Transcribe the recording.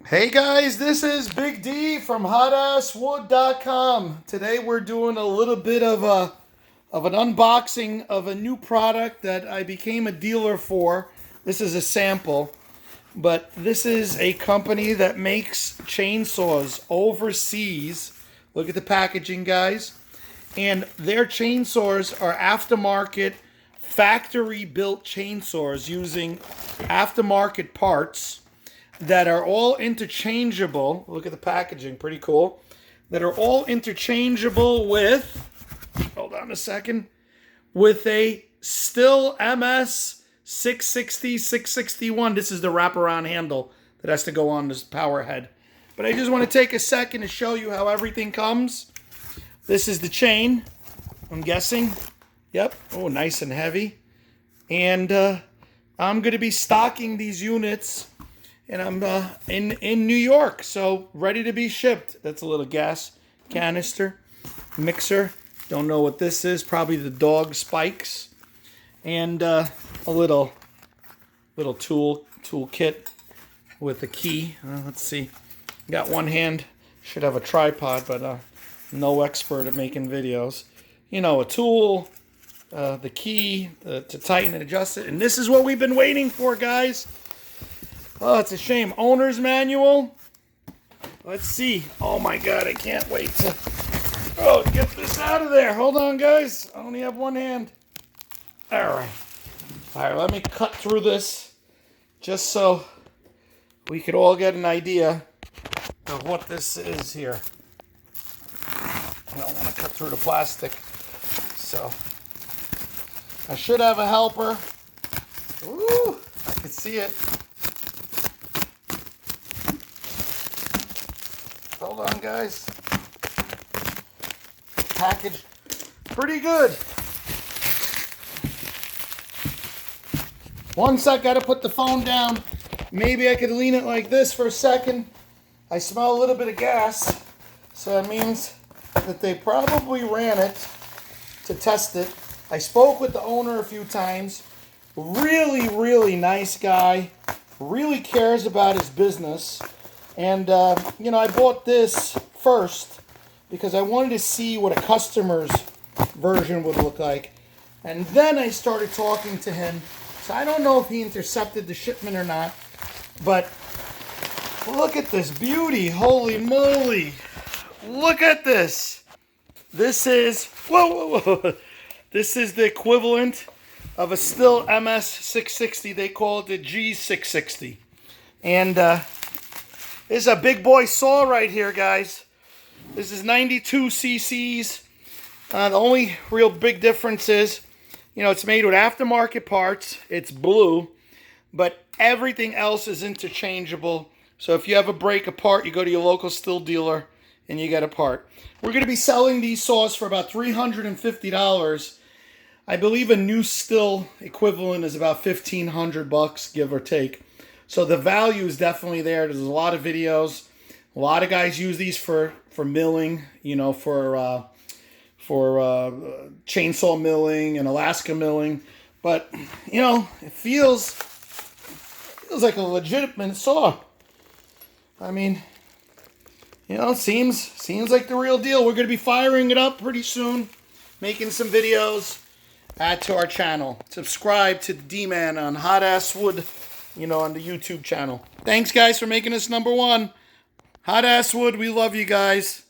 Hey guys, this is Big D from hotasswood.com. Today we're doing a little bit of an unboxing of a new product that I became a dealer for. This is a sample, but this is a company that makes chainsaws overseas. Look at the packaging, guys. And their chainsaws are aftermarket, factory built chainsaws using aftermarket parts that are all interchangeable. Look at the packaging, pretty cool. That are all interchangeable with, hold on a second, with a still MS660, 661. This is the wraparound handle that has to go on this power head. But I just want to take a second to show you how everything comes. This is the chain, I'm guessing. Yep, oh, nice and heavy. And I'm going to be stocking these units. And I'm in New York, so ready to be shipped. That's a little gas canister, mixer. Don't know what this is. Probably the dog spikes. And a little tool kit with a key. Let's see. Got one hand. Should have a tripod, but no expert at making videos. You know, a tool, the key to tighten and adjust it. And this is what we've been waiting for, guys. Oh, it's a shame. Owner's manual. Let's see. Oh my God, I can't wait to get this out of there. Hold on, guys. I only have one hand. All right. All right, let me cut through this just so we could all get an idea of what this is here. I don't want to cut through the plastic. So I should have a helper. Ooh, I can see it. Hold on, guys. Package pretty good. One sec, gotta put the phone down. Maybe I could lean it like this for a second. I smell a little bit of gas, so that means that they probably ran it to test it. I spoke with the owner a few times. Really, really nice guy. Really cares about his business. And, you know, I bought this first because I wanted to see what a customer's version would look like. And then I started talking to him. So I don't know if he intercepted the shipment or not. But look at this beauty. Holy moly. Look at this. This is, whoa. This is the equivalent of a still MS660. They call it the G660. And, this is a big boy saw right here, guys. This is 92 cc's. The only real big difference is, you know, it's made with aftermarket parts. It's blue, but everything else is interchangeable. So if you have a break apart, you go to your local still dealer and you get a part. We're going to be selling these saws for about $350. I believe a new still equivalent is about $1,500, give or take. So the value is definitely there. There's a lot of videos. A lot of guys use these for milling, you know, for chainsaw milling and Alaska milling. But, you know, it feels like a legitimate saw. I mean, you know, seems like the real deal. We're going to be firing it up pretty soon, making some videos. Add to our channel. Subscribe to the D-Man on Hot Ass Wood, you know, on the YouTube channel. Thanks, guys, for making us #1. Hot Ass Wood, we love you guys.